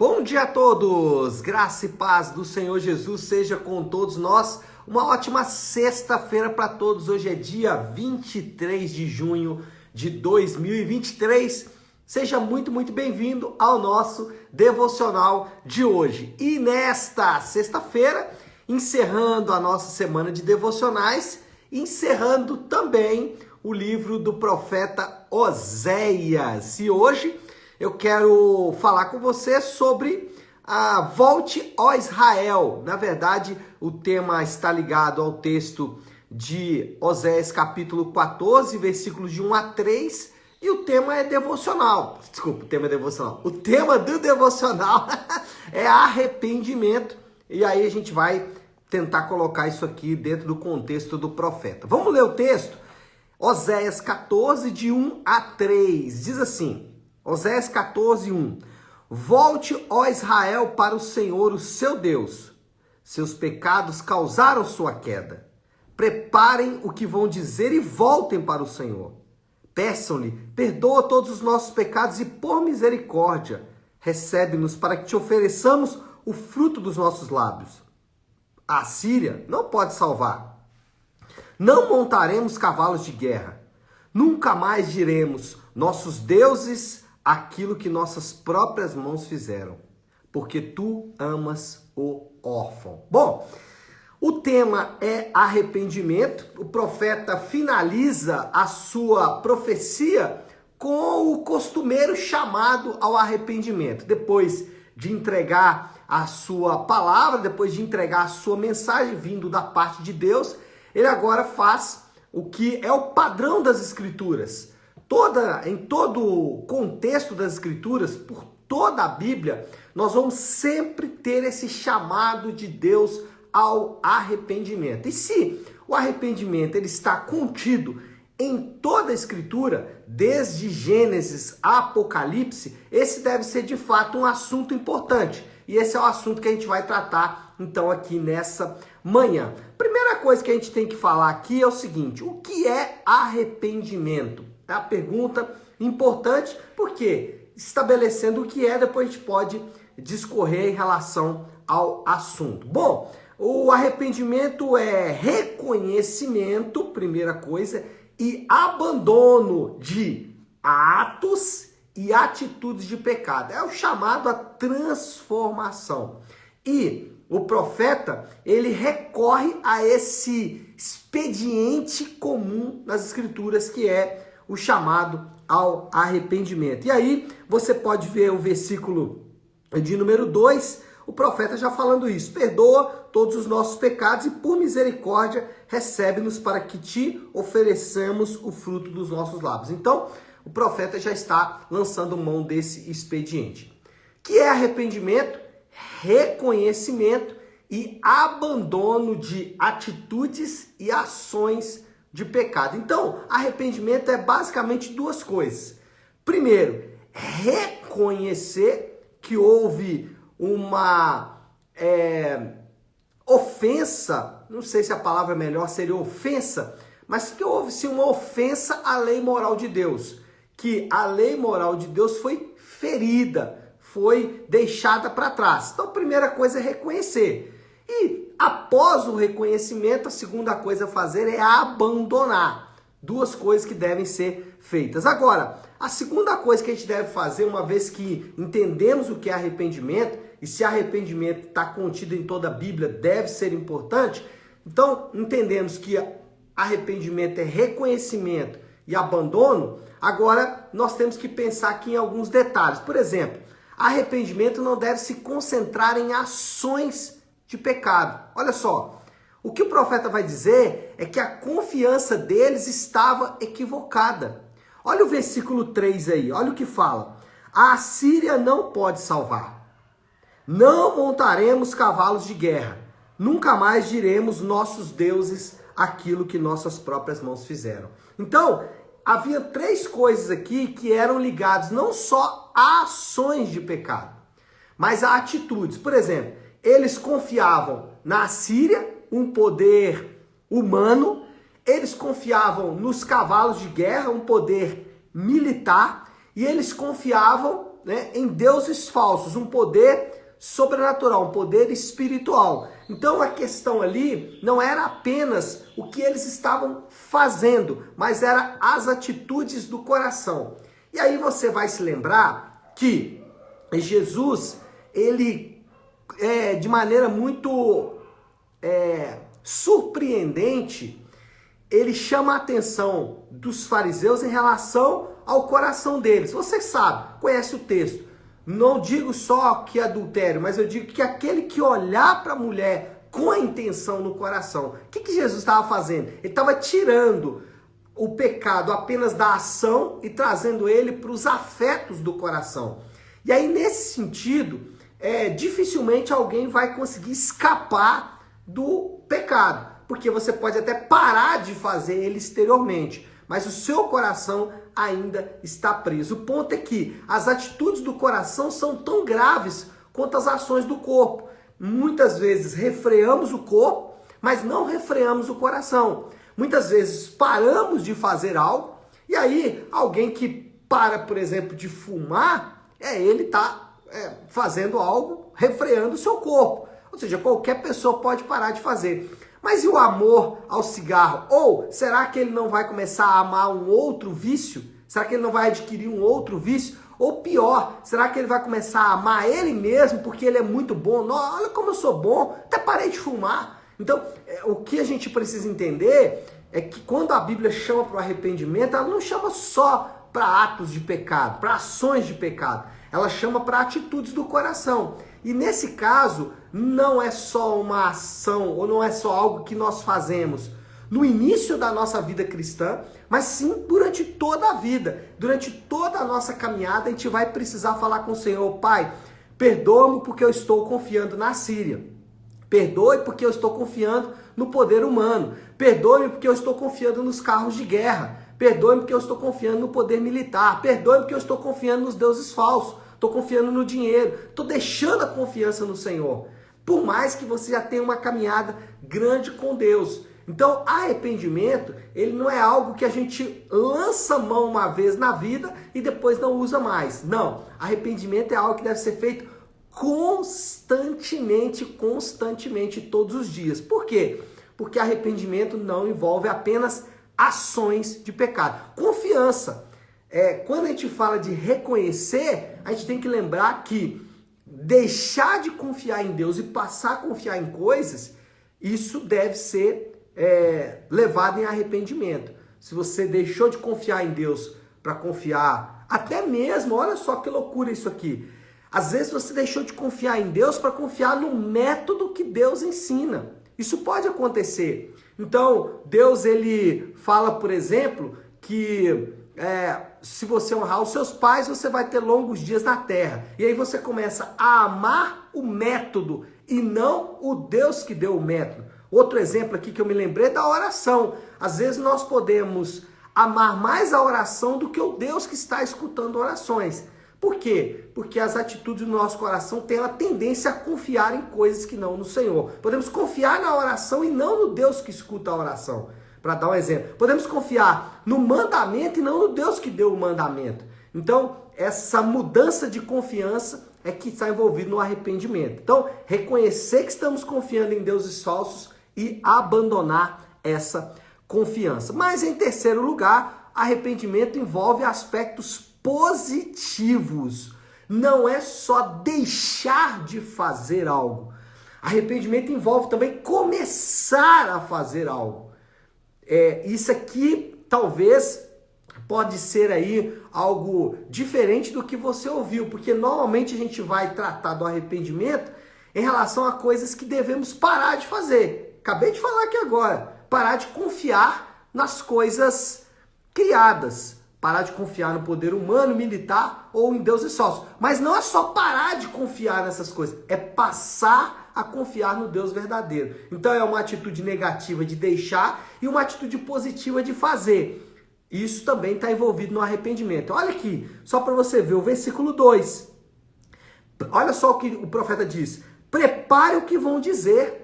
Bom dia a todos! Graça e paz do Senhor Jesus seja com todos nós. Uma ótima sexta-feira para todos. Hoje é dia 23 de junho de 2023. Seja muito bem-vindo ao nosso devocional de hoje. E nesta sexta-feira, encerrando a nossa semana de devocionais, encerrando também o livro do profeta Oséias. E hoje eu quero falar com você sobre a Volte, ó Israel. Na verdade, o tema está ligado ao texto de Oséias capítulo 14, versículos de 1 a 3, e o tema é devocional. Desculpa, o tema é devocional. O tema do devocional é arrependimento, e aí a gente vai tentar colocar isso aqui dentro do contexto do profeta. Vamos ler o texto? Oséias 14, de 1 a 3, diz assim: Oséias 14, 1. Volte, ó Israel, para o Senhor, o seu Deus. Seus pecados causaram sua queda. Preparem o que vão dizer e voltem para o Senhor. Peçam-lhe, perdoa todos os nossos pecados e, por misericórdia, recebe-nos para que te ofereçamos o fruto dos nossos lábios. A Síria não pode salvar. Não montaremos cavalos de guerra. Nunca mais diremos, nossos deuses, aquilo que nossas próprias mãos fizeram, porque tu amas o órfão. Bom, o tema é arrependimento. O profeta finaliza a sua profecia com o costumeiro chamado ao arrependimento. Depois de entregar a sua palavra, depois de entregar a sua mensagem vindo da parte de Deus, ele agora faz o que é o padrão das Escrituras. Em todo o contexto das Escrituras, por toda a Bíblia, nós vamos sempre ter esse chamado de Deus ao arrependimento. E se o arrependimento ele está contido em toda a Escritura, desde Gênesis a Apocalipse, esse deve ser de fato um assunto importante. E esse é o assunto que a gente vai tratar então aqui nessa manhã. Primeira coisa que a gente tem que falar aqui é o seguinte: o que é arrependimento? É a pergunta importante, porque estabelecendo o que é, depois a gente pode discorrer em relação ao assunto. Bom, o arrependimento é reconhecimento, primeira coisa, e abandono de atos e atitudes de pecado. É o chamado a transformação. E o profeta, ele recorre a esse expediente comum nas Escrituras, que é o chamado ao arrependimento. E aí você pode ver o versículo de número 2, o profeta já falando isso: perdoa todos os nossos pecados e por misericórdia recebe-nos para que te ofereçamos o fruto dos nossos lábios. Então, o profeta já está lançando mão desse expediente. Que é arrependimento? Reconhecimento e abandono de atitudes e ações de pecado. Então, arrependimento é basicamente duas coisas. Primeiro, reconhecer que houve uma ofensa, não sei se a palavra melhor seria ofensa, mas que houve sim uma ofensa à lei moral de Deus, que a lei moral de Deus foi ferida, foi deixada para trás. Então, a primeira coisa é reconhecer. E após o reconhecimento, a segunda coisa a fazer é abandonar. Duas coisas que devem ser feitas. Agora, a segunda coisa que a gente deve fazer, uma vez que entendemos o que é arrependimento, e se arrependimento está contido em toda a Bíblia, deve ser importante, então entendemos que arrependimento é reconhecimento e abandono. Agora, nós temos que pensar aqui em alguns detalhes. Por exemplo, arrependimento não deve se concentrar em ações de pecado. Olha só, o que o profeta vai dizer é que a confiança deles estava equivocada. Olha o versículo 3 aí, olha o que fala: a Síria não pode salvar. Não montaremos cavalos de guerra. Nunca mais diremos nossos deuses aquilo que nossas próprias mãos fizeram. Então, havia três coisas aqui que eram ligadas não só a ações de pecado, mas a atitudes. Por exemplo, eles confiavam na Síria, um poder humano. Eles confiavam nos cavalos de guerra, um poder militar. E eles confiavam né, em deuses falsos, um poder sobrenatural, um poder espiritual. Então a questão ali não era apenas o que eles estavam fazendo, mas era as atitudes do coração. E aí você vai se lembrar que Jesus, ele de maneira muito surpreendente, ele chama a atenção dos fariseus em relação ao coração deles. Você sabe, conhece o texto. Não digo só que adultério, mas eu digo que aquele que olhar para a mulher com a intenção no coração. O que Jesus estava fazendo? Ele estava tirando o pecado apenas da ação e trazendo ele para os afetos do coração. E aí, nesse sentido, dificilmente alguém vai conseguir escapar do pecado. Porque você pode até parar de fazer ele exteriormente, mas o seu coração ainda está preso. O ponto é que as atitudes do coração são tão graves quanto as ações do corpo. Muitas vezes refreamos o corpo, mas não refreamos o coração. Muitas vezes paramos de fazer algo, e aí alguém que para, por exemplo, de fumar, ele está fazendo algo, refreando o seu corpo. Ou seja, qualquer pessoa pode parar de fazer. Mas e o amor ao cigarro? Ou será que ele não vai começar a amar um outro vício? Será que ele não vai adquirir um outro vício? Ou pior, será que ele vai começar a amar ele mesmo porque ele é muito bom? Não, olha como eu sou bom, até parei de fumar. Então, o que a gente precisa entender é que quando a Bíblia chama para o arrependimento, ela não chama só para atos de pecado, para ações de pecado. Ela chama para atitudes do coração. E nesse caso, não é só uma ação, ou não é só algo que nós fazemos no início da nossa vida cristã, mas sim durante toda a vida. Durante toda a nossa caminhada, a gente vai precisar falar com o Senhor: Pai, perdoa-me porque eu estou confiando na Síria. Perdoe porque eu estou confiando no poder humano. Perdoe-me porque eu estou confiando nos carros de guerra. Perdoe-me porque eu estou confiando no poder militar. Perdoe-me porque eu estou confiando nos deuses falsos. Estou confiando no dinheiro. Estou deixando a confiança no Senhor. Por mais que você já tenha uma caminhada grande com Deus. Então, arrependimento, ele não é algo que a gente lança mão uma vez na vida e depois não usa mais. Não. Arrependimento é algo que deve ser feito constantemente, todos os dias. Por quê? Porque arrependimento não envolve apenas ações de pecado. Confiança. Quando a gente fala de reconhecer, a gente tem que lembrar que deixar de confiar em Deus e passar a confiar em coisas, isso deve ser levado em arrependimento. Se você deixou de confiar em Deus para confiar, até mesmo, olha só que loucura isso aqui. Às vezes você deixou de confiar em Deus para confiar no método que Deus ensina. Isso pode acontecer. Então, Deus ele fala, por exemplo, que se você honrar os seus pais, você vai ter longos dias na terra. E aí você começa a amar o método e não o Deus que deu o método. Outro exemplo aqui que eu me lembrei é da oração. Às vezes nós podemos amar mais a oração do que o Deus que está escutando orações. Por quê? Porque as atitudes do nosso coração têm a tendência a confiar em coisas que não no Senhor. Podemos confiar na oração e não no Deus que escuta a oração. Para dar um exemplo. Podemos confiar no mandamento e não no Deus que deu o mandamento. Então, essa mudança de confiança é que está envolvido no arrependimento. Então, reconhecer que estamos confiando em deuses falsos e abandonar essa confiança. Mas, em terceiro lugar, arrependimento envolve aspectos positivos. Não é só deixar de fazer algo. Arrependimento envolve também começar a fazer algo. Isso aqui talvez pode ser aí algo diferente do que você ouviu, porque normalmente a gente vai tratar do arrependimento em relação a coisas que devemos parar de fazer. Acabei de falar aqui agora, parar de confiar nas coisas criadas, parar de confiar no poder humano, militar ou em deuses falsos. Mas não é só parar de confiar nessas coisas, é passar a confiar no Deus verdadeiro. Então é uma atitude negativa de deixar e uma atitude positiva de fazer. Isso também está envolvido no arrependimento. Olha aqui, só para você ver o versículo 2. Olha só o que o profeta diz. Prepare o que vão dizer.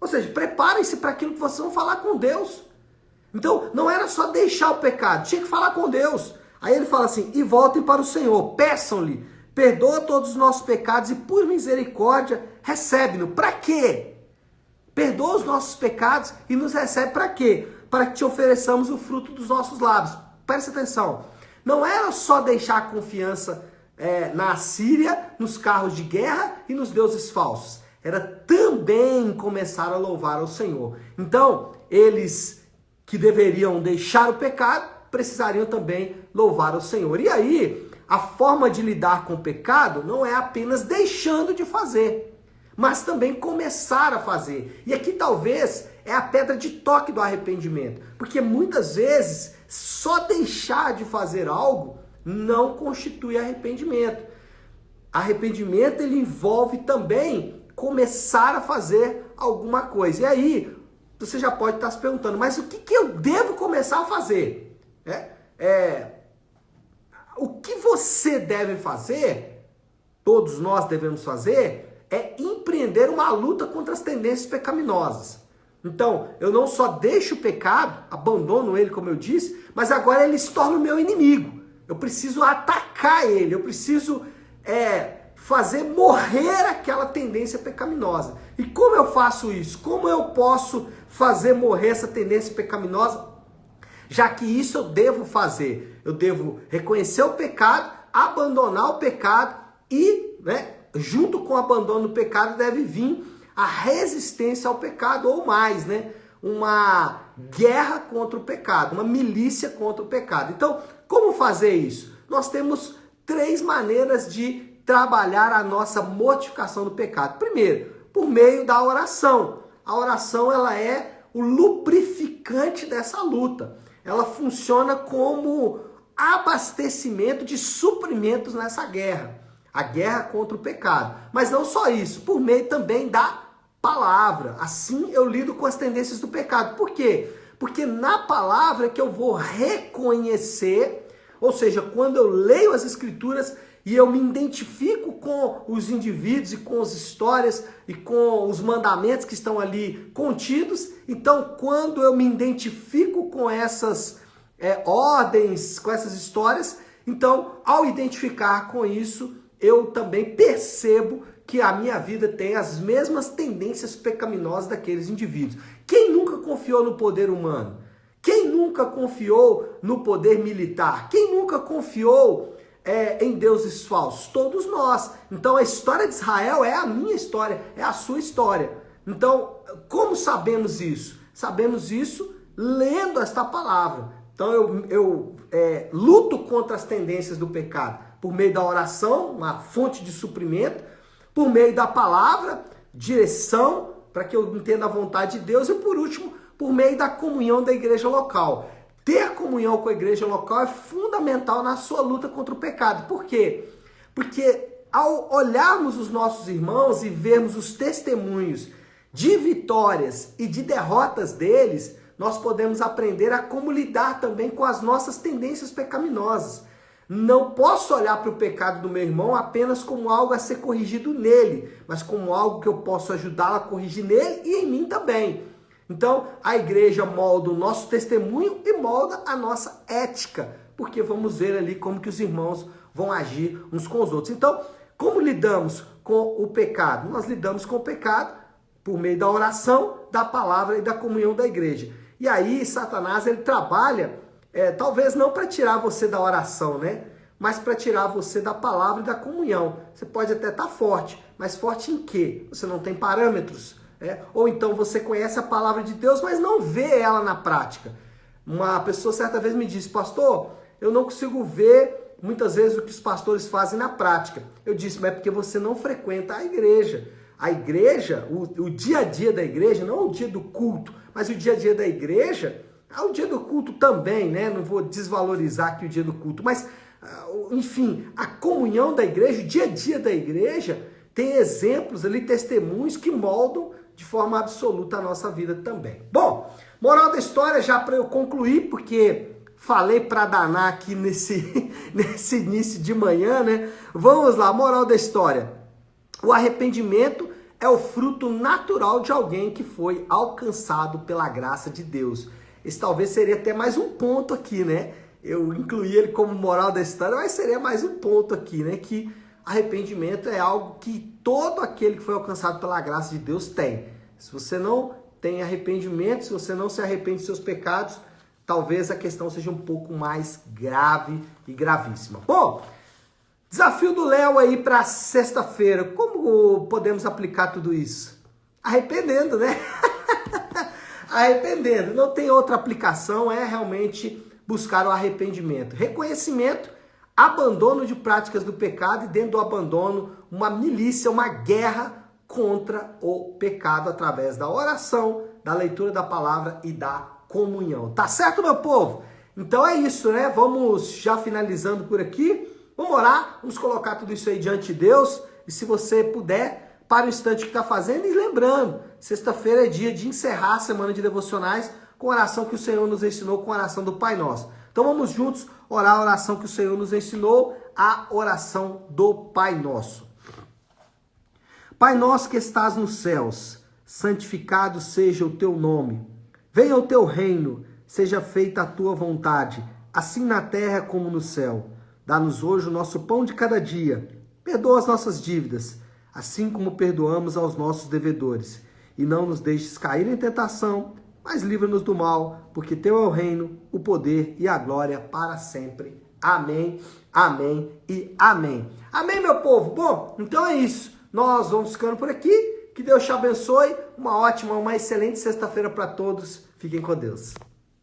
Ou seja, preparem-se para aquilo que vocês vão falar com Deus. Então, não era só deixar o pecado, tinha que falar com Deus. Aí ele fala assim, e voltem para o Senhor, peçam-lhe, perdoa todos os nossos pecados e por misericórdia recebe-nos. Para quê? Perdoa os nossos pecados e nos recebe para quê? Para que te ofereçamos o fruto dos nossos lábios. Presta atenção, não era só deixar a confiança na Assíria, nos carros de guerra e nos deuses falsos. Era também começar a louvar ao Senhor. Então, eles que deveriam deixar o pecado, precisariam também louvar ao Senhor. E aí, a forma de lidar com o pecado não é apenas deixando de fazer, mas também começar a fazer. E aqui talvez é a pedra de toque do arrependimento, porque muitas vezes só deixar de fazer algo não constitui arrependimento. Arrependimento ele envolve também começar a fazer alguma coisa. E aí, você já pode estar se perguntando, mas o que eu devo começar a fazer? O que você deve fazer, todos nós devemos fazer, é empreender uma luta contra as tendências pecaminosas. Então, eu não só deixo o pecado, abandono ele, como eu disse, mas agora ele se torna o meu inimigo. Eu preciso atacar ele, eu preciso fazer morrer aquela tendência pecaminosa. E como eu faço isso? Como eu posso fazer morrer essa tendência pecaminosa? Já que isso eu devo fazer. Eu devo reconhecer o pecado, abandonar o pecado e, junto com o abandono do pecado deve vir a resistência ao pecado, ou mais, uma guerra contra o pecado, uma milícia contra o pecado. Então, como fazer isso? Nós temos 3 maneiras de trabalhar a nossa mortificação do pecado. Primeiro, por meio da oração. A oração ela é o lubrificante dessa luta. Ela funciona como abastecimento de suprimentos nessa guerra. A guerra contra o pecado. Mas não só isso, por meio também da palavra. Assim eu lido com as tendências do pecado. Por quê? Porque na palavra é que eu vou reconhecer, ou seja, quando eu leio as escrituras e eu me identifico com os indivíduos e com as histórias e com os mandamentos que estão ali contidos, então quando eu me identifico com essas ordens, com essas histórias, então ao identificar com isso, eu também percebo que a minha vida tem as mesmas tendências pecaminosas daqueles indivíduos. Quem nunca confiou no poder humano? Quem nunca confiou no poder militar? Quem nunca confiou em deuses falsos? Todos nós. Então a história de Israel é a minha história, é a sua história. Então, como sabemos isso? Sabemos isso lendo esta palavra. Então eu luto contra as tendências do pecado por meio da oração, uma fonte de suprimento, por meio da palavra, direção, para que eu entenda a vontade de Deus, e por último, por meio da comunhão da igreja local. Ter comunhão com a igreja local é fundamental na sua luta contra o pecado. Por quê? Porque ao olharmos os nossos irmãos e vermos os testemunhos de vitórias e de derrotas deles, nós podemos aprender a como lidar também com as nossas tendências pecaminosas. Não posso olhar para o pecado do meu irmão apenas como algo a ser corrigido nele, mas como algo que eu posso ajudá-lo a corrigir nele e em mim também. Então, a igreja molda o nosso testemunho e molda a nossa ética, porque vamos ver ali como que os irmãos vão agir uns com os outros. Então, como lidamos com o pecado? Nós lidamos com o pecado por meio da oração, da palavra e da comunhão da igreja. E aí, Satanás, ele trabalha, talvez não para tirar você da oração, mas para tirar você da palavra e da comunhão. Você pode até estar forte, mas forte em quê? Você não tem parâmetros. Ou então você conhece a palavra de Deus, mas não vê ela na prática. Uma pessoa certa vez me disse, pastor, eu não consigo ver muitas vezes o que os pastores fazem na prática. Eu disse, mas é porque você não frequenta a igreja. A igreja, o dia a dia da igreja, não o dia do culto, mas o dia a dia da igreja, o dia do culto também, não vou desvalorizar aqui o dia do culto, mas, enfim, a comunhão da igreja, o dia a dia da igreja, tem exemplos ali, testemunhos que moldam de forma absoluta a nossa vida também. Bom, moral da história, já para eu concluir, porque falei para danar aqui nesse início de manhã, Vamos lá, moral da história. O arrependimento é o fruto natural de alguém que foi alcançado pela graça de Deus. Esse talvez seria até mais um ponto aqui, Eu incluí ele como moral da história, mas seria mais um ponto aqui, que arrependimento é algo que todo aquele que foi alcançado pela graça de Deus tem. Se você não tem arrependimento, se você não se arrepende dos seus pecados, talvez a questão seja um pouco mais grave e gravíssima. Bom, desafio do Léo aí para sexta-feira. Como podemos aplicar tudo isso? Arrependendo, né? Arrependendo. Não tem outra aplicação, é realmente buscar o arrependimento. Reconhecimento, abandono de práticas do pecado e dentro do abandono, uma milícia, uma guerra contra o pecado através da oração, da leitura da palavra e da comunhão. Tá certo, meu povo? Então é isso, né? Vamos já finalizando por aqui. Vamos orar, vamos colocar tudo isso aí diante de Deus. E se você puder, para o instante que está fazendo. E lembrando, sexta-feira é dia de encerrar a semana de devocionais com a oração que o Senhor nos ensinou, com a oração do Pai Nosso. Então vamos juntos orar a oração que o Senhor nos ensinou, a oração do Pai Nosso. Pai nosso que estás nos céus, santificado seja o teu nome. Venha o teu reino, seja feita a tua vontade, assim na terra como no céu. Dá-nos hoje o nosso pão de cada dia. Perdoa as nossas dívidas, assim como perdoamos aos nossos devedores. E não nos deixes cair em tentação, mas livra-nos do mal, porque teu é o reino, o poder e a glória para sempre. Amém, amém e amém. Amém, meu povo? Bom, então é isso. Nós vamos ficando por aqui. Que Deus te abençoe. Uma ótima, uma excelente sexta-feira para todos. Fiquem com Deus.